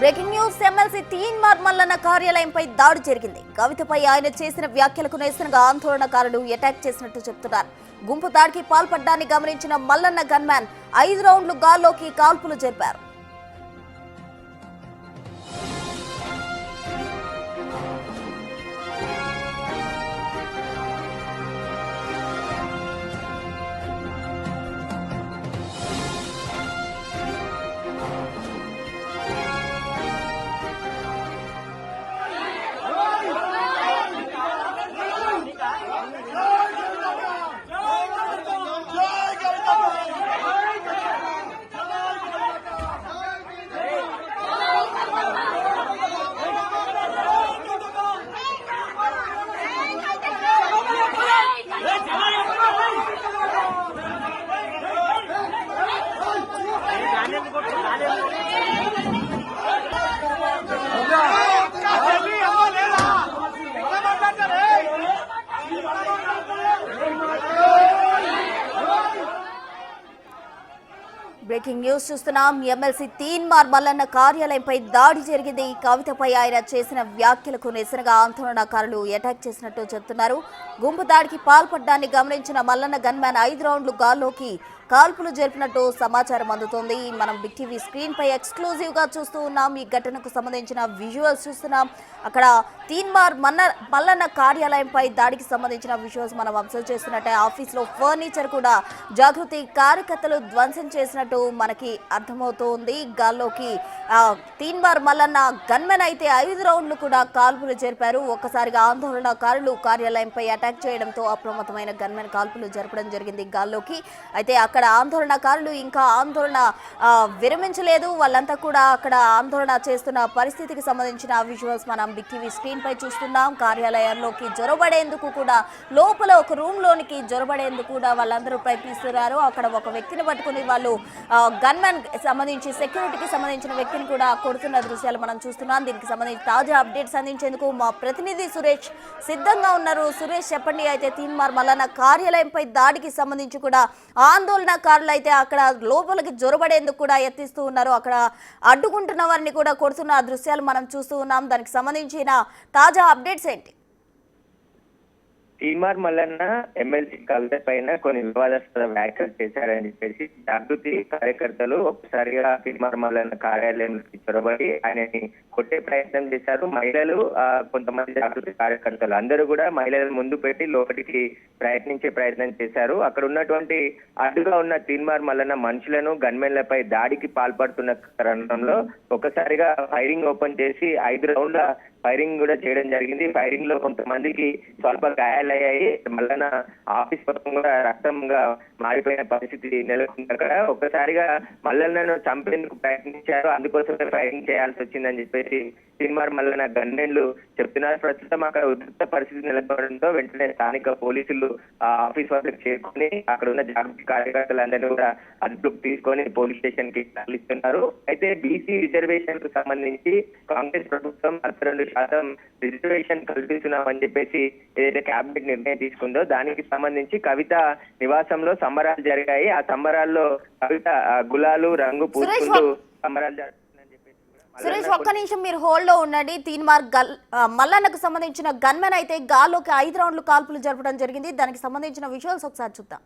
Breaking news MLC Teenmar Mallanna కార్యాలయంపై దాడి జరిగింది. కవితపై ఆయన చేసిన వ్యాఖ్యలకు నిరసనగా ఆందోళనకారులు అటాక్ చేసినట్టు చెబుతున్నారు. గుంపు దాడికి పాల్పడ్డాన్ని గమనించిన మల్లన్న గన్మ్యాన్ 5 రౌండ్లు గాల్లోకి కాల్పులు జరిపారు. బ్రేకింగ్ న్యూస్ చూస్తున్నాం. ఎమ్మెల్సీ తీన్మార్ మల్లన్న కార్యాలయంపై దాడి జరిగింది. కవితపై ఆయన చేసిన వ్యాఖ్యలకు నిరసనగా ఆందోళనకారులు అటాక్ చేసినట్టు చెబుతున్నారు. గుంపు దాడికి పాల్పడ్డాన్ని గమనించిన మల్లన్న గన్మ్యాన్ 5 రౌండ్లు గాల్లోకి కాల్పులు జరిపినట్టు సమాచారం అందుతోంది. మనం బిగ్ టీవీ స్క్రీన్ పై ఎక్స్క్లూజివ్ గా చూస్తూ ఉన్నాం. ఈ ఘటనకు సంబంధించిన విజువల్స్ చూస్తున్నాం. అక్కడ తీన్మార్ మల్లన్న కార్యాలయంపై దాడికి సంబంధించిన విజువల్స్ మనం అబ్జర్వ్ చేస్తున్నట్టే ఆఫీస్ లో ఫర్నిచర్ కూడా జాగృతి కార్యకర్తలు ధ్వంసం చేసినట్టు మనకి అర్థమవుతోంది. గాల్లోకి తీన్మార్ మల్లన్న గన్మెన్ అయితే 5 రౌండ్లు కూడా కాల్పులు జరిపారు. ఒక్కసారిగా ఆందోళనకారులు కార్యాలయంపై అటాక్ చేయడంతో అప్రమత్తమైన గన్మెన్ కాల్పులు జరపడం జరిగింది గాల్లోకి. అయితే అక్కడ ఆందోళనకారులు ఇంకా ఆందోళన విరమించలేదు. వాళ్ళంతా కూడా అక్కడ ఆందోళన చేస్తున్న పరిస్థితికి సంబంధించిన విజువల్స్ మనం బిగ్ టీవీ స్క్రీన్ పై చూస్తున్నాం. కార్యాలయంలోకి జొరబడేందుకు కూడా లోపల ఒక రూమ్ లోనికి జొరబడేందుకు కూడా వాళ్ళందరూ ప్రయత్నిస్తున్నారు. అక్కడ ఒక వ్యక్తిని పట్టుకుని వాళ్ళు గన్మెన్ సంబంధించి సెక్యూరిటీకి సంబంధించిన వ్యక్తిని కూడా కొడుతున్న దృశ్యాలు మనం చూస్తున్నాం. దీనికి సంబంధించి తాజా అప్డేట్స్ అందించేందుకు మా ప్రతినిధి సురేష్ సిద్ధంగా ఉన్నారు. సురేష్ చెప్పండి. అయితే తీన్మార్ మల్లన్న కార్యాలయంపై దాడికి సంబంధించి కూడా ఆందోళనకారులు అయితే అక్కడ లోపలికి జొరబడేందుకు కూడా యత్నిస్తూ ఉన్నారు. అక్కడ అడ్డుకుంటున్న వారిని కూడా కొడుతున్న దృశ్యాలు మనం చూస్తూ ఉన్నాం. దానికి సంబంధించిన తాజా అప్డేట్స్ ఏంటి? తీన్మార్ మల్లన్న ఎమ్మెల్సీ కవిత పైన కొన్ని వివాదాస్పద వ్యాఖ్యలు చేశారని చెప్పేసి జాగృతి కార్యకర్తలు ఒకసారిగా తీన్మార్ మల్లన్న కార్యాలయంలోకి చొరబడి ఆయనని కొట్టే ప్రయత్నం చేశారు. మహిళలు కొంతమంది జాగృతి కార్యకర్తలు అందరూ కూడా మహిళలను ముందు పెట్టి లోపలికి ప్రయత్నించే ప్రయత్నం చేశారు. అక్కడ ఉన్నటువంటి అడ్డుగా ఉన్న తీన్మార్ మల్లన్న మనుషులను గన్మెన్లపై దాడికి పాల్పడుతున్న తరుణంలో ఒకసారిగా ఫైరింగ్ ఓపెన్ చేసి 5 రౌండ్ల ఫైరింగ్ కూడా చేయడం జరిగింది. ఫైరింగ్ లో కొంతమందికి స్వల్ప గాయాలయ్యాయి. మల్లన్న ఆఫీస్ పక్కన కూడా రక్తంగా మారిపోయిన పరిస్థితి నెలకొంది. అక్కడ ఒక్కసారిగా మల్లన్నను చంపేందుకు ప్రయత్నించారు. అందుకోసమే ఫైరింగ్ చేయాల్సి వచ్చిందని చెప్పేసి తీన్మార్ మల్లన్న గన్మెన్లు చెప్తున్నారు. ప్రస్తుతం అక్కడ ఉద్రిక్త పరిస్థితి నెలకొనడంతో వెంటనే స్థానిక పోలీసులు ఆఫీస్ వద్దకు చేరుకొని అక్కడ ఉన్న జాగృతి కార్యకర్తలందరినీ కూడా అదుపులోకి తీసుకొని పోలీస్ స్టేషన్ కి తరలిస్తున్నారు. అయితే బీసీ రిజర్వేషన్ కు సంబంధించి కాంగ్రెస్ ప్రభుత్వం 62% రిజర్వేషన్ కల్పిస్తున్నామని చెప్పేసి ఏదైతే కేబినెట్ నిర్ణయం తీసుకుందో దానికి సంబంధించి కవిత నివాసంలో సంబరాలు జరిగాయి. ఆ సంబరాల్లో కవిత గులాలు రంగు పూసుకుంటూ సంబరాలు జరుగుతుందని చెప్పేసి సురేష్ ఒక్క నిమిషం మీరు హోల్డ్ లో ఉండండి. తీన్మార్ మల్లన్నకు సంబంధించిన గన్మెన్ అయితే గాల్లోకి 5 రౌండ్లు కాల్పులు జరపడం జరిగింది. దానికి సంబంధించిన విజువల్స్ ఒకసారి చూద్దాం.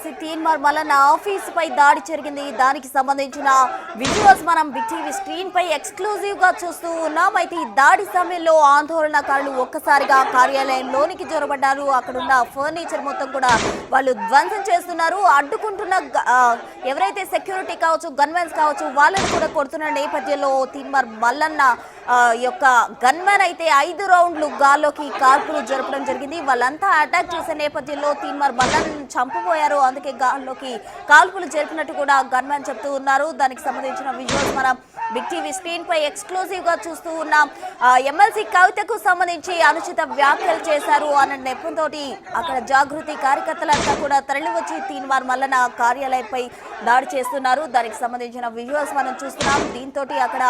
ఎమ్మెల్సీ తీన్మార్ మల్లన్న ఆఫీస్ పై దాడి జరిగింది. దానికి సంబంధించిన విజువల్స్ మనం బిగ్ టీవీ స్క్రీన్ పై ఎక్స్క్లూజివ్ గా చూస్తూ ఉన్నాం. అయితే ఈ దాడి సమయంలో ఆందోళనకారులు ఒక్కసారిగా కార్యాలయంలోనికి జొరబడ్డారు. అక్కడున్న ఫర్నిచర్ మొత్తం కూడా వాళ్ళు ధ్వంసం చేస్తున్నారు. అడ్డుకుంటున్న ఎవరైతే సెక్యూరిటీ కావచ్చు, గన్మెన్స్ కావచ్చు, వాళ్ళని కూడా కొడుతున్న నేపథ్యంలో తీన్మార్ మల్లన్న యొక్క గన్మెన్ అయితే 5 రౌండ్లు గాల్లోకి కాల్పులు జరపడం జరిగింది. వాళ్ళంతా అటాక్ చేసే నేపథ్యంలో తీన్మార్ మల్లన్న చంపబోయారు. అందుకే గాల్లోకి కాల్పులు జరిపినట్టు కూడా గన్మెన్ చెప్తూ ఉన్నారు. దానికి సంబంధించిన విజువల్స్ మనం బిగ్ టీవీ స్క్రీన్ పై ఎక్స్క్లూజివ్ గా చూస్తూ ఉన్నాం. ఎమ్మెల్సీ కవితకు సంబంధించి అనుచిత వ్యాఖ్యలు చేశారు అన్న నెపంతో అక్కడ జాగృతి కార్యకర్తలంతా కూడా తరలివచ్చి తీన్మార్ మల్లన్న కార్యాలయంపై దాడి చేస్తున్నారు. దానికి సంబంధించిన విజువల్స్ మనం చూస్తున్నాం. దీంతో అక్కడ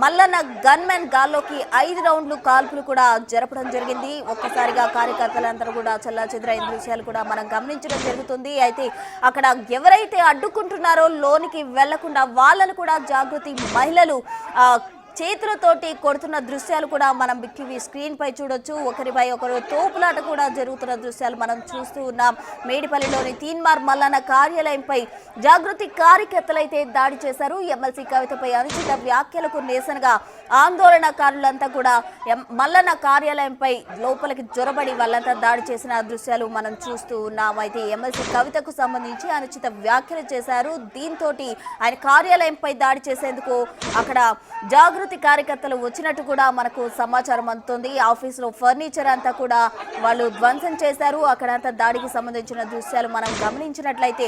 మల్లన్న గన్మెన్ గాల్లోకి 5 రౌండ్లు కాల్పులు కూడా జరపడం జరిగింది. ఒక్కసారిగా కార్యకర్తలందరూ కూడా చెల్లాచెదురైన దృశ్యాలు కూడా మనం గమనించడం జరుగుతుంది. అయితే అక్కడ ఎవరైతే అడ్డుకుంటున్నారో లోనికి వెళ్లకుండా వాళ్ళను కూడా జాగృతి మహిళలు చేతులతోటి కొడుతున్న దృశ్యాలు కూడా మనం బిగ్ టీవీ స్క్రీన్ పై చూడొచ్చు. ఒకరిపై ఒకరు తోపులాట కూడా జరుగుతున్న దృశ్యాలు మనం చూస్తూ ఉన్నాం. మేడిపల్లిలోని తీన్మార్ మల్లన్న కార్యాలయంపై జాగృతి కార్యకర్తలైతే దాడి చేశారు. ఎమ్మెల్సీ కవితపై అనుచిత వ్యాఖ్యలకు నిరసనగా ఆందోళనకారులంతా కూడా మల్లన్న కార్యాలయంపై లోపలికి జొరబడి వాళ్ళంతా దాడి చేసిన దృశ్యాలు మనం చూస్తూ ఉన్నాం. అయితే ఎమ్మెల్సీ కవితకు సంబంధించి అనుచిత వ్యాఖ్యలు చేశారు. దీంతో ఆయన కార్యాలయంపై దాడి చేసేందుకు అక్కడ జాగృతి కార్యకర్తలు వచ్చినట్టు కూడా మనకు సమాచారం అందుతుంది. ఆఫీసులో ఫర్నిచర్ అంతా కూడా వాళ్ళు ధ్వంసం చేశారు. అక్కడంతా దాడికి సంబంధించిన దృశ్యాలు మనం గమనించినట్లయితే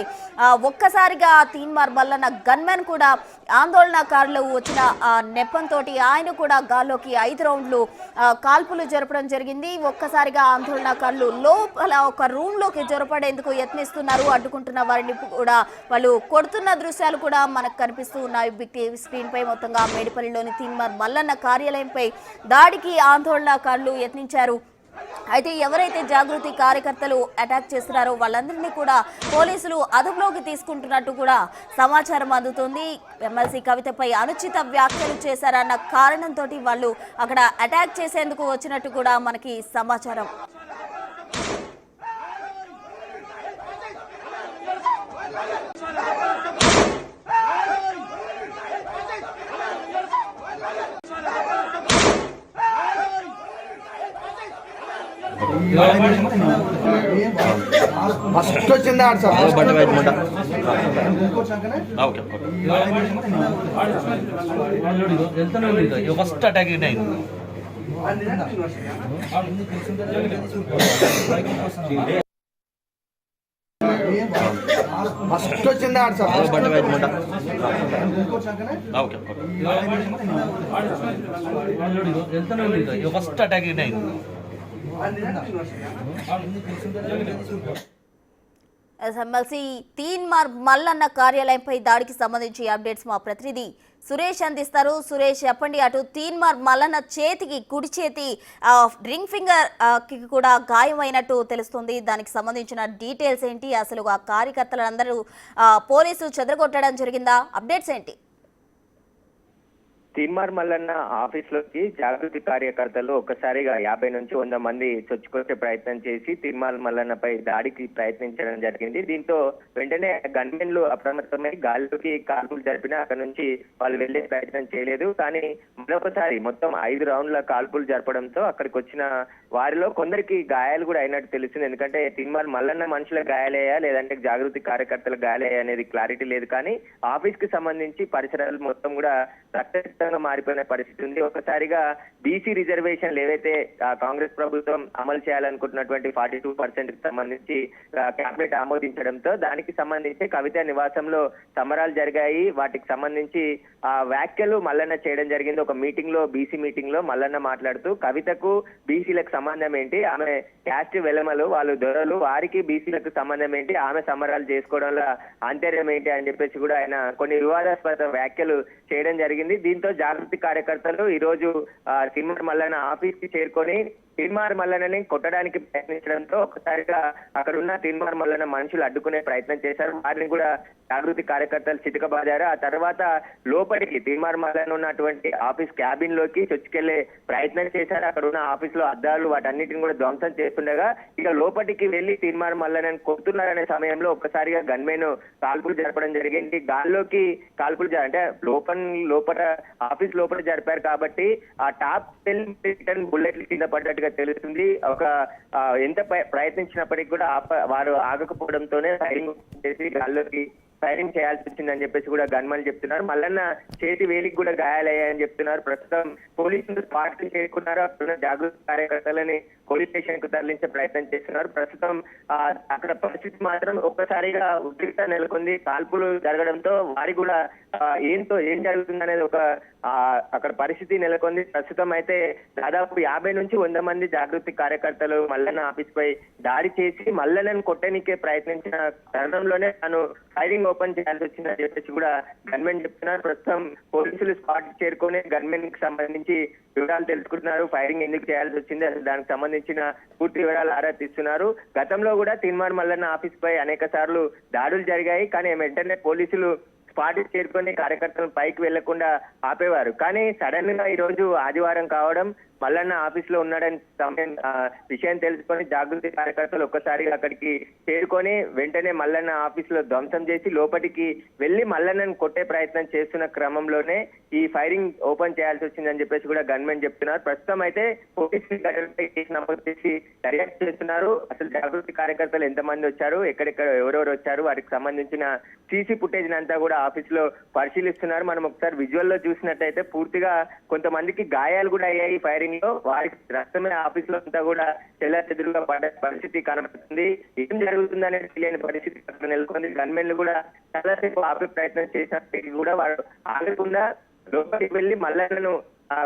ఒక్కసారిగా తీన్మార్ మల్లన్న గన్మెన్ కూడా ఆందోళనకారులు వచ్చిన నెపంతో ఆయన కూడా గాల్లోకి 5 రౌండ్లు కాల్పులు జరపడం జరిగింది. ఒక్కసారిగా ఆందోళనకారులు లోపల ఒక రూమ్ లోకి జొరపడేందుకు యత్నిస్తున్నారు. అడ్డుకుంటున్న వారిని కూడా వాళ్ళు కొడుతున్న దృశ్యాలు కూడా మనకు కనిపిస్తూ ఉన్నాయి. బిగ్ టీవీ స్క్రీన్ పై మొత్తంగా మేడిపల్లిలోని తీన్మార్ మల్లన్న కార్యాలయంపై దాడికి ఆందోళనకారులు యత్నించారు. అయితే ఎవరైతే జాగృతి కార్యకర్తలు అటాక్ చేస్తున్నారో వాళ్ళందరినీ కూడా పోలీసులు అదుపులోకి తీసుకుంటున్నట్టు కూడా సమాచారం అందుతుంది. ఎమ్మెల్సీ కవితపై అనుచిత వ్యాఖ్యలు చేశారన్న కారణంతో వాళ్ళు అక్కడ అటాక్ చేసేందుకు వచ్చినట్టు కూడా మనకి సమాచారం. ఫస్ట్ వచ్చింది ఆడు సార్ బట్ట పెట్టమంట ఫస్ట్ అటాక్ అయింది. ఫస్ట్ వచ్చింది ఆడు సార్ బట్ట పెట్టమంట ఫస్ట్ అటాక్ అయింది. ఎమ్మెల్సీ తీన్మార్ మల్లన్న కార్యాలయంపై దాడికి సంబంధించి అప్డేట్స్ మా ప్రతినిధి సురేష్ అందిస్తారు. సురేష్ చెప్పండి, అటు తీన్మార్ మల్లన్న చేతికి కుడి చేతి రింగ్ ఫింగర్ కి కూడా గాయమైనట్టు తెలుస్తుంది. దానికి సంబంధించిన డీటెయిల్స్ ఏంటి? అసలు ఆ కార్యకర్తలందరూ పోలీసులు చెదరగొట్టడం జరిగిందా? అప్డేట్స్ ఏంటి? తీన్మార్ మల్లన్న ఆఫీస్ లోకి జాగృతి కార్యకర్తలు ఒక్కసారిగా 50 నుంచి 100 మంది చొచ్చుకొచ్చే ప్రయత్నం చేసి తీన్మార్ మల్లన్నపై దాడికి ప్రయత్నించడం జరిగింది. దీంతో వెంటనే గన్మెన్లు అప్రమత్తమై గాల్లోకి కాల్పులు జరిపినా అక్కడ నుంచి వాళ్ళు వెళ్లే ప్రయత్నం చేయలేదు. కానీ మరొకసారి మొత్తం 5 రౌండ్ల కాల్పులు జరపడంతో అక్కడికి వచ్చిన వారిలో కొందరికి గాయాలు కూడా అయినట్టు తెలిసింది. ఎందుకంటే తీన్మార్ మల్లన్న మనుషుల గాయాలయ్యా లేదంటే జాగృతి కార్యకర్తల గాయాలయ్యా అనేది క్లారిటీ లేదు. కానీ ఆఫీస్ కి సంబంధించి పరిసరాలు మొత్తం కూడా రక్తసిక్తంగా మారిపోయిన పరిస్థితి ఉంది. ఒకసారిగా బీసీ రిజర్వేషన్లు ఏవైతే కాంగ్రెస్ ప్రభుత్వం అమలు చేయాలనుకుంటున్నటువంటి 42% కి సంబంధించి కేబినెట్ ఆమోదించడంతో దానికి సంబంధించి కవిత నివాసంలో సమరాలు జరిగాయి. వాటికి సంబంధించి వ్యాఖ్యలు మల్లన్న చేయడం జరిగింది. ఒక మీటింగ్ లో, బీసీ మీటింగ్ లో మల్లన్న మాట్లాడుతూ కవితకు బీసీలకు సంబంధం ఏంటి, ఆమె క్యాస్ట్ వెలమలు, వాళ్ళు దొరలు, వారికి బీసీలకు సంబంధం ఏంటి, ఆమె సమరాలు చేసుకోవడంలో ఆంతర్యం ఏంటి అని చెప్పేసి కూడా ఆయన కొన్ని వివాదాస్పద వ్యాఖ్యలు చేయడం జరిగింది. దీంతో జాగృతి కార్యకర్తలు ఈ రోజు తీన్మార్ మల్లన్న ఆఫీస్ కి చేరుకొని తీన్మార్ మల్లన్నని కొట్టడానికి ప్రయత్నించడంతో ఒకసారిగా అక్కడున్న తీన్మార్ మల్లన్న మనుషులు అడ్డుకునే ప్రయత్నం చేశారు. వారిని కూడా జాగృతి కార్యకర్తలు చితకబాదారు. ఆ తర్వాత లోపలికి తీన్మార్ మల్లన్న ఉన్నటువంటి ఆఫీస్ క్యాబిన్ లోకి చొచ్చుకెళ్లే ప్రయత్నం చేశారు. అక్కడ ఉన్న ఆఫీస్ లో అద్దాలు వాటన్నిటిని కూడా ధ్వంసం చేస్తుండగా ఇక లోపలికి వెళ్లి తీన్మార్ మల్లన్నని కొడుతున్నారనే సమయంలో ఒక్కసారిగా గన్మెన్ కాల్పులు జరపడం జరిగింది. గాల్లోకి కాల్పులు అంటే లోపల ఆఫీస్ లోపల జరిపారు కాబట్టి ఆ టాప్ 10 బుల్లెట్లు కింద పడ్డట్టుగా తెలుస్తుంది. ఎంత ప్రయత్నించినప్పటికీ కూడా వారు ఆగకపోవడంతోనే ఫైరింగ్ చేసి గాల్లోకి ఫైరింగ్ చేయాల్సి వచ్చిందని చెప్పేసి కూడా గన్మన్ చెప్తున్నారు. మల్లన్న చేతి వేలికి కూడా గాయాలయ్యాయని చెప్తున్నారు. ప్రస్తుతం పోలీసులు స్పాట్ కి చేరుకున్నారు. అక్కడ జాగృతి కార్యకర్తలని పోలీస్ స్టేషన్ కు తరలించే ప్రయత్నం చేస్తున్నారు. ప్రస్తుతం అక్కడ పరిస్థితి మాత్రం ఒక్కసారిగా ఉద్రిక్త నెలకొంది. కాల్పులు జరగడంతో వారి కూడా ఏం జరుగుతుందనేది అక్కడ పరిస్థితి నెలకొంది. ప్రస్తుతం అయితే దాదాపు 50 నుంచి 100 మంది జాగృతి కార్యకర్తలు మల్లన్న ఆఫీస్ పై దాడి చేసి మల్లన్నను కొట్టనికే ప్రయత్నించిన తరుణంలోనే తాను ఫైరింగ్ ఓపెన్ చేయాల్సి వచ్చిందని చెప్పేసి కూడా గన్మెన్ చెప్తున్నారు. ప్రస్తుతం పోలీసులు స్పాట్ చేరుకొని గన్మెన్ కి సంబంధించి వివరాలు తెలుసుకుంటున్నారు. ఫైరింగ్ ఎందుకు చేయాల్సి వచ్చింది అసలు దానికి సంబంధించిన పూర్తి వివరాలు ఆరా తీస్తున్నారు. గతంలో కూడా తీన్మార్ మల్లన్న ఆఫీస్ పై అనేక సార్లు దాడులు జరిగాయి. కానీ వెంటనే పోలీసులు స్పాట్ చేరుకొని కార్యకర్తలను పైకి వెళ్లకుండా ఆపేవారు. కానీ సడన్ గా ఈ రోజు ఆదివారం కావడం మల్లన్న ఆఫీస్ లో ఉన్నాడని విషయం తెలుసుకొని జాగృతి కార్యకర్తలు ఒక్కసారిగా అక్కడికి చేరుకొని వెంటనే మల్లన్న ఆఫీస్ లో ధ్వంసం చేసి లోపలికి వెళ్లి మల్లన్నను కొట్టే ప్రయత్నం చేస్తున్న క్రమంలోనే ఈ ఫైరింగ్ ఓపెన్ చేయాల్సి వచ్చిందని చెప్పేసి కూడా గన్మెన్ చెప్తున్నారు. ప్రస్తుతం అయితే పోలీసులు కేసు నమోదు చేసి దర్యాప్తు చేస్తున్నారు. అసలు జాగృతి కార్యకర్తలు ఎంతమంది వచ్చారు, ఎక్కడెక్కడ ఎవరెవరు వచ్చారు, వారికి సంబంధించిన సీసీ ఫుటేజ్ అంతా కూడా ఆఫీస్ లో పరిశీలిస్తున్నారు. మనం ఒకసారి విజువల్ లో చూసినట్టయితే పూర్తిగా కొంతమందికి గాయాలు కూడా అయ్యాయి ఫైరింగ్ లో. వారికి రక్తమే ఆఫీస్ లో అంతా కూడా చెల్లాచెదురుగా పడ్డ పరిస్థితి కనబడుతుంది. ఏం జరుగుతుందనేది తెలియని పరిస్థితి అక్కడ నెలకొంది. గన్మెన్లు కూడా చాలాసేపు ఆపే ప్రయత్నం చేసినప్పటికీ కూడా వారు ఆగకుండా లోపలికి వెళ్లి మల్లన్నను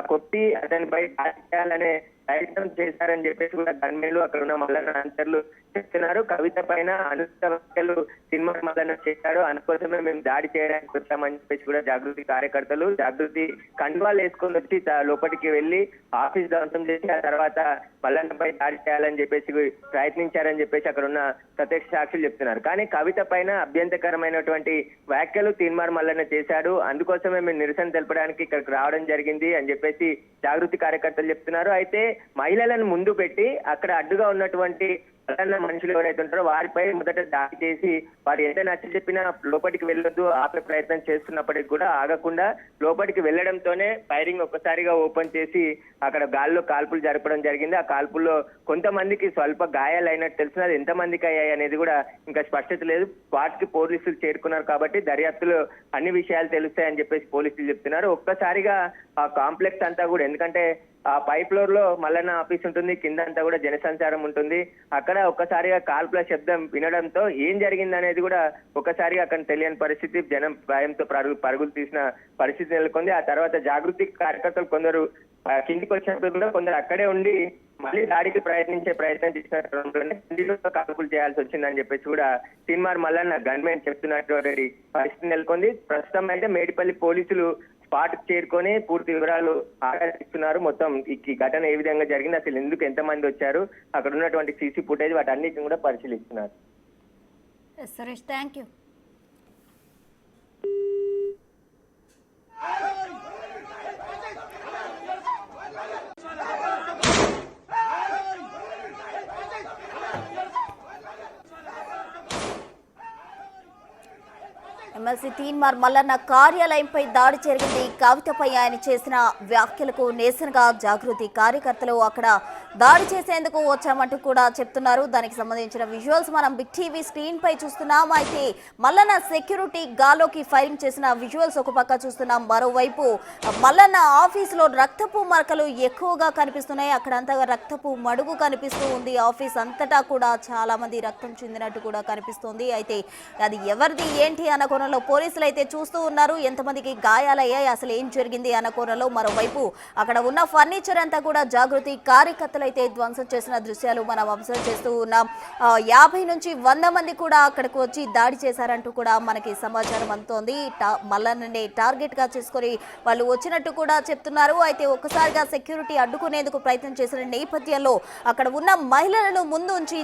కొట్టి అతనిపై దాడి చేయాలనే ప్రయత్నం చేశారని చెప్పేసి కూడా గన్మెన్లు అక్కడ ఉన్న మల్లన్న అనుచరులు చెప్తున్నారు. కవిత పైన అనుచిత వ్యాఖ్యలు తీన్మార్ మల్లన్న చేశారు, అందుకోసమే మేము దాడి చేయడానికి వచ్చామని చెప్పేసి కూడా జాగృతి కార్యకర్తలు జాగృతి కండువాలు వేసుకొని వచ్చి లోపలికి వెళ్లి ఆఫీస్ ధ్వంసం చేసి ఆ తర్వాత మల్లన్నపై దాడి చేయాలని చెప్పేసి ప్రయత్నించారని చెప్పేసి అక్కడ ఉన్న ప్రత్యక్ష సాక్షులు చెప్తున్నారు. కానీ కవిత పైన అభ్యంతరకరమైనటువంటి వ్యాఖ్యలు తీన్మార్ మల్లన్న చేశాడు, అందుకోసమే మేము నిరసన తెలపడానికి ఇక్కడికి రావడం జరిగింది అని చెప్పేసి జాగృతి కార్యకర్తలు చెప్తున్నారు. అయితే మహిళలను ముందు పెట్టి అక్కడ అడ్డుగా ఉన్నటువంటి మల్లన్న మనుషులు ఎవరైతే ఉంటారో వారిపై మొదట దాడి చేసి వారు ఎంత నచ్చ చెప్పినా లోపలికి వెళ్ళొద్దు ఆపే ప్రయత్నం చేస్తున్నప్పటికీ కూడా ఆగకుండా లోపలికి వెళ్లడంతోనే ఫైరింగ్ ఒక్కసారిగా ఓపెన్ చేసి అక్కడ గాల్లో కాల్పులు జరపడం జరిగింది. ఆ కాల్పుల్లో కొంతమందికి స్వల్ప గాయాలు అయినట్టు తెలిసిన అది ఎంతమందికి అయ్యాయి అనేది కూడా ఇంకా స్పష్టత లేదు. వాటికి పోలీసులు చేరుకున్నారు కాబట్టి దర్యాప్తులో అన్ని విషయాలు తెలుస్తాయని చెప్పేసి పోలీసులు చెప్తున్నారు. ఒక్కసారిగా ఆ కాంప్లెక్స్ అంతా కూడా, ఎందుకంటే ఆ పై ఫ్లోర్ లో మల్లన్న ఆఫీస్ ఉంటుంది, కింద అంతా కూడా జనసంచారం ఉంటుంది. అక్కడ ఒక్కసారిగా కాల్పుల శబ్దం వినడంతో ఏం జరిగింది అనేది కూడా ఒక్కసారిగా అక్కడ తెలియని పరిస్థితి, జనం భయంతో పరుగులు తీసిన పరిస్థితి నెలకొంది. ఆ తర్వాత జాగృతి కార్యకర్తలు కొందరు కిందికి వచ్చినప్పుడు కూడా కొందరు అక్కడే ఉండి మళ్ళీ దాడికి ప్రయత్నం చేసిన కాల్పులు చేయాల్సి వచ్చిందని చెప్పేసి కూడా తీన్మార్ మల్లన్న గన్మెన్ చెప్తున్నటువంటి పరిస్థితి నెలకొంది. ప్రస్తుతం అయితే మేడిపల్లి పోలీసులు స్పాట్ చేరుకొని పూర్తి వివరాలు ఆరాధిస్తున్నారు. మొత్తం ఈ ఘటన ఏ విధంగా జరిగింది, అసలు ఎందుకు ఎంతమంది వచ్చారు, అక్కడ ఉన్నటువంటి సీసీ ఫుటేజ్ వాటన్నిటిని కూడా పరిశీలిస్తున్నారు. Suresh, thank you. MLC Teenmar Mallanna కార్యాలయంపై దాడి జరిగింది. కవితపై ఆయన చేసిన వ్యాఖ్యలకు నిరసనగా జాగృతి కార్యకర్తలు అక్కడ దాడి చేసేందుకు వచ్చామంటూ కూడా చెప్తున్నారు. దానికి సంబంధించిన విజువల్స్ మనం బిగ్ టీవీ స్క్రీన్ పై చూస్తున్నాం. అయితే మల్లన్న సెక్యూరిటీ గాల్లోకి ఫైరింగ్ చేసిన విజువల్స్ ఒక పక్క చూస్తున్నాం. మరోవైపు మల్లన్న ఆఫీసులో రక్తపు మరకలు ఎక్కువగా కనిపిస్తున్నాయి. అక్కడంతా రక్తపు మడుగు కనిపిస్తూ ఉంది. ఆఫీస్ అంతటా కూడా చాలా మంది రక్తం చెందినట్టు కూడా కనిపిస్తోంది. అయితే అది ఎవరిది ఏంటి అన్న కోణంలో పోలీసులు అయితే చూస్తూ ఉన్నారు ఎంతమందికి గాయాలయ్యాయి, అసలు ఏం జరిగింది అన్న కోణంలో. మరోవైపు అక్కడ ఉన్న ఫర్నిచర్ అంతా కూడా జాగృతి కార్యకర్తలు అయితే ధ్వంసం చేసిన దృశ్యాలు మనం అబ్జర్వ్ చేస్తూ ఉన్నాం. 50 నుంచి 100 మంది కూడా అక్కడికి వచ్చి దాడి చేశారంటూ కూడా మనకి సమాచారం అందుతోంది. మల్లన్నని టార్గెట్ గా చేసుకొని వాళ్ళు వచ్చినట్టు కూడా చెప్తున్నారు. అయితే ఒక్కసారిగా సెక్యూరిటీ అడ్డుకునేందుకు ప్రయత్నం చేసిన నేపథ్యంలో అక్కడ ఉన్న మహిళలను ముందు ఉంచి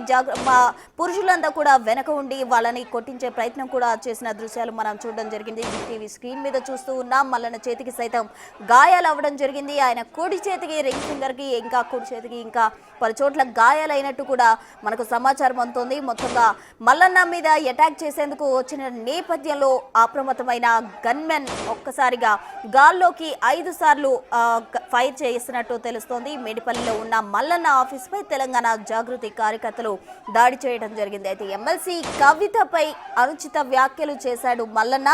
పురుషులంతా కూడా వెనక ఉండి వాళ్ళని కొట్టించే ప్రయత్నం కూడా చేసిన దృశ్యాలు మనం చూడడం జరిగింది. టీవీ స్క్రీన్ మీద చూస్తూ ఉన్నాం. మల్లన్న చేతికి సైతం గాయాలు అవ్వడం జరిగింది. ఆయన కుడి చేతికి, రింగ్ ఫింగర్ కి, ఇంకా కుడి చేతికి ఇంకా పలు చోట్ల గాయాలైనట్టు కూడా మనకు సమాచారం అందుతోంది. మొత్తంగా మల్లన్న మీద అటాక్ చేసేందుకు వచ్చిన నేపథ్యంలో అప్రమత్తమైన గన్మెన్ ఒక్కసారిగా గాల్లోకి 5 సార్లు ఫైర్ చేసినట్టు తెలుస్తోంది. మేడిపల్లిలో ఉన్న మల్లన్న ఆఫీస్ పై తెలంగాణ జాగృతి కార్యకర్తలు దాడి చేయడం జరిగింది. అయితే ఎమ్మెల్సీ కవితపై అనుచిత వ్యాఖ్యలు చేశాడు మల్లన్న.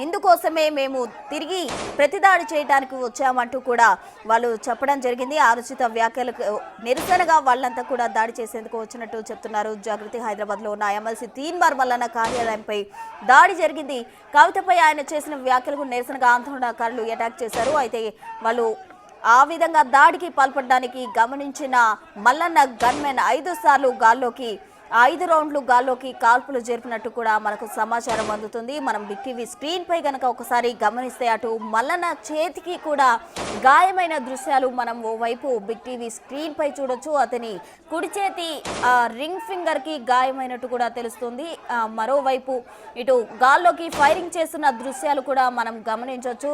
ఇందుకోసమే మేము తిరిగి ప్రతిదాడి చేయడానికి వచ్చామంటూ కూడా వాళ్ళు చెప్పడం జరిగింది. అనుచిత వ్యాఖ్యలకు నిరసనగా వాళ్ళంతా కూడా దాడి చేసేందుకు వచ్చినట్టు చెప్తున్నారు. జాగృతి హైదరాబాద్లో ఉన్న ఎమ్మెల్సీ తీన్మార్ మల్లన్న కార్యాలయంపై దాడి జరిగింది. కవితపై ఆయన చేసిన వ్యాఖ్యలకు నిరసనగా ఆందోళనకారులు అటాక్ చేశారు. అయితే వాళ్ళు ఆ విధంగా దాడికి పాల్పడడానికి గమనించిన మల్లన్న గన్మెన్ 5 సార్లు గాల్లోకి 5 రౌండ్లు గాల్లోకి కాల్పులు జరిపినట్టు కూడా మనకు సమాచారం అందుతుంది. మనం బిగ్ టీవీ స్క్రీన్ పై కనుక ఒకసారి గమనిస్తే అటు మల్లన్న చేతికి కూడా గాయమైన దృశ్యాలు మనం ఓవైపు బిగ్ టీవీ స్క్రీన్ పై చూడొచ్చు. అతని కుడి చేతి రింగ్ ఫింగర్ కి గాయమైనట్టు కూడా తెలుస్తుంది. మరోవైపు ఇటు గాల్లోకి ఫైరింగ్ చేస్తున్న దృశ్యాలు కూడా మనం గమనించవచ్చు.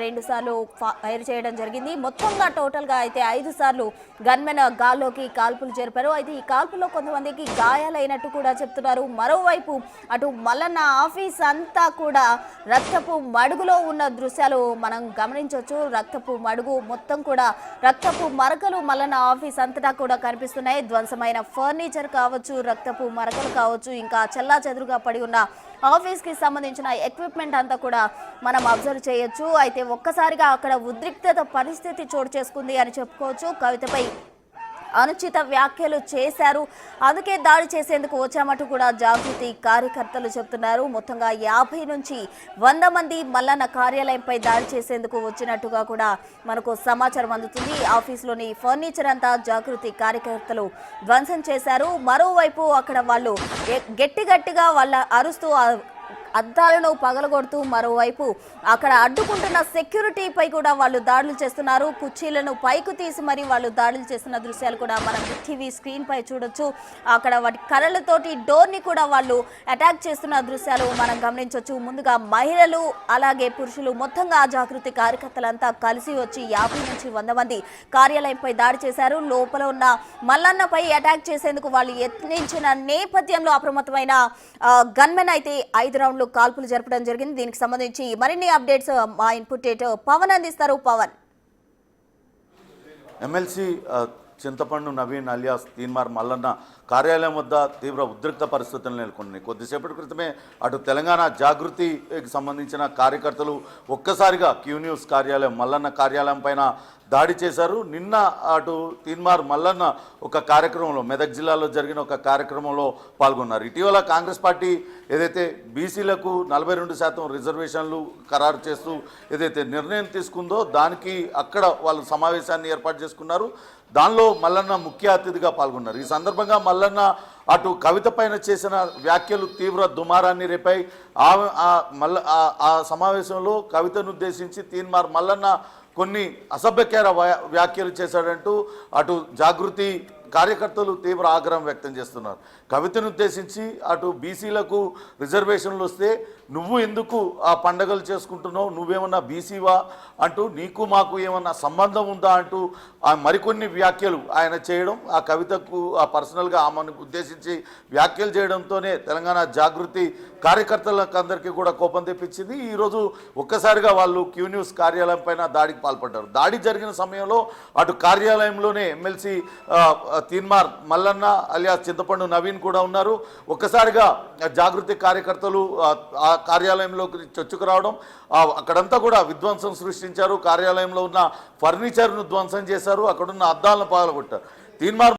2 సార్లు ఫైర్ చేయడం జరిగింది. మొత్తంగా టోటల్ గా అయితే 5 సార్లు గన్మెన్ గాల్లోకి కాల్పులు జరిపారు. అయితే ఈ కాల్పులో కొంతమందికి గాయాలైనట్టు కూడా చెప్తున్నారు. మరోవైపు అటు మల్లన్న ఆఫీస్ అంతా కూడా రక్తపు మడుగులో ఉన్న దృశ్యాలు మనం గమనించవచ్చు. రక్తపు మడుగు మొత్తం కూడా రక్తపు మరకలు మల్లన్న ఆఫీస్ అంతటా కూడా కనిపిస్తున్నాయి. ధ్వంసమైన ఫర్నిచర్ కావచ్చు, రక్తపు మరకలు కావచ్చు, ఇంకా చెల్లా చెదురుగా పడి ఉన్న ఆఫీస్కి సంబంధించిన ఎక్విప్మెంట్ అంతా కూడా మనం అబ్జర్వ్ చేయొచ్చు. అయితే ఒక్కసారిగా అక్కడ ఉద్రిక్తత పరిస్థితి చోటు చేసుకుంది అని చెప్పుకోవచ్చు. కవితపై అనుచిత వ్యాఖ్యలు చేశారు, అందుకే దాడి చేసేందుకు వచ్చామంటూ కూడా జాగృతి కార్యకర్తలు చెప్తున్నారు. మొత్తంగా 50 నుంచి 100 మంది మల్లన్న కార్యాలయంపై దాడి చేసేందుకు వచ్చినట్టుగా కూడా మనకు సమాచారం అందుతుంది. ఆఫీసులోని ఫర్నిచర్ అంతా జాగృతి కార్యకర్తలు ధ్వంసం చేశారు. మరోవైపు అక్కడ వాళ్ళు గట్టిగా వాళ్ళ అరుస్తూ అద్దాలను పగలగొడుతూ మరోవైపు అక్కడ అడ్డుకుంటున్న సెక్యూరిటీపై కూడా వాళ్ళు దాడులు చేస్తున్నారు. కుర్చీలను పైకి తీసి మరి వాళ్ళు దాడులు చేస్తున్న దృశ్యాలు కూడా మనం టీవీ స్క్రీన్ పై చూడొచ్చు. అక్కడ వాటి కర్రలతోటి డోర్ని కూడా వాళ్ళు అటాక్ చేస్తున్న దృశ్యాలు మనం గమనించవచ్చు. ముందుగా మహిళలు అలాగే పురుషులు మొత్తంగా జాగృతి కార్యకర్తలంతా కలిసి వచ్చి 50 నుంచి 100 మంది కార్యాలయంపై దాడి చేశారు. లోపల ఉన్న మల్లన్నపై అటాక్ చేసేందుకు వాళ్ళు యత్నించిన నేపథ్యంలో అప్రమత్తమైన గన్మెన్ అయితే 5 రౌండ్లు కాల్పులు జరపడం జరిగింది. దీనికి సంబంధించి మరిన్ని అప్డేట్స్ మా ఇన్పుట్ పవన్ అందిస్తారు. పవన్. ఎమ్మెల్సీ చింతపండు నవీన్ అలియాస్ తీన్మార్ మల్లన్న కార్యాలయం వద్ద తీవ్ర ఉద్రిక్త పరిస్థితులు నెలకొన్నాయి. కొద్దిసేపటి క్రితమే అటు తెలంగాణ జాగృతికి సంబంధించిన కార్యకర్తలు ఒక్కసారిగా క్యూ న్యూస్ కార్యాలయం మల్లన్న కార్యాలయం పైన దాడి చేశారు. నిన్న అటు తీన్మార్ మల్లన్న ఒక కార్యక్రమంలో మెదక్ జిల్లాలో జరిగిన ఒక కార్యక్రమంలో పాల్గొన్నారు. ఇటీవల కాంగ్రెస్ పార్టీ ఏదైతే బీసీలకు 42% రిజర్వేషన్లు ఖరారు చేస్తూ ఏదైతే నిర్ణయం తీసుకుందో దానికి అక్కడ వాళ్ళు సమావేశాన్ని ఏర్పాటు చేసుకున్నారు. దానిలో మల్లన్న ముఖ్య అతిథిగా పాల్గొన్నారు. ఈ సందర్భంగా మల్లన్న అటు కవిత పైన చేసిన వ్యాఖ్యలు తీవ్ర దుమారాన్ని రేపాయి. ఆ సమావేశంలో కవితను ఉద్దేశించి తీన్మార్ మల్లన్న కొన్ని అసభ్యకర వ్యాఖ్యలు చేశాడంటూ అటు జాగృతి కార్యకర్తలు తీవ్ర ఆగ్రహం వ్యక్తం చేస్తున్నారు. కవితను ఉద్దేశించి అటు బీసీలకు రిజర్వేషన్లు వస్తే నువ్వు ఎందుకు ఆ పండగలు చేసుకుంటున్నావు, నువ్వేమన్నా బీసీవా అంటూ నీకు మాకు ఏమన్నా సంబంధం ఉందా అంటూ ఆ మరికొన్ని వ్యాఖ్యలు ఆయన చేయడం, ఆ కవితకు ఆ పర్సనల్గా ఆమెను ఉద్దేశించి వ్యాఖ్యలు చేయడంతోనే తెలంగాణ జాగృతి కార్యకర్తలకు అందరికీ కూడా కోపం తెప్పించింది. ఈరోజు ఒక్కసారిగా వాళ్ళు క్యూ న్యూస్ కార్యాలయం పైన దాడికి పాల్పడ్డారు. దాడి జరిగిన సమయంలో అటు కార్యాలయంలోనే ఎమ్మెల్సీ తీన్మార్ మల్లన్న అలియాస్ చింతపండు నవీన్ కూడా ఉన్నారు. ఒక్కసారిగా జాగృతి కార్యకర్తలు ఆ కార్యాలయంలోకి చొచ్చుకు రావడం, అక్కడంతా కూడా విధ్వంసం సృష్టించారు. కార్యాలయంలో ఉన్న ఫర్నిచర్ను ధ్వంసం చేశారు. అక్కడున్న అద్దాలను పగలగొట్టారు. తీన్మార్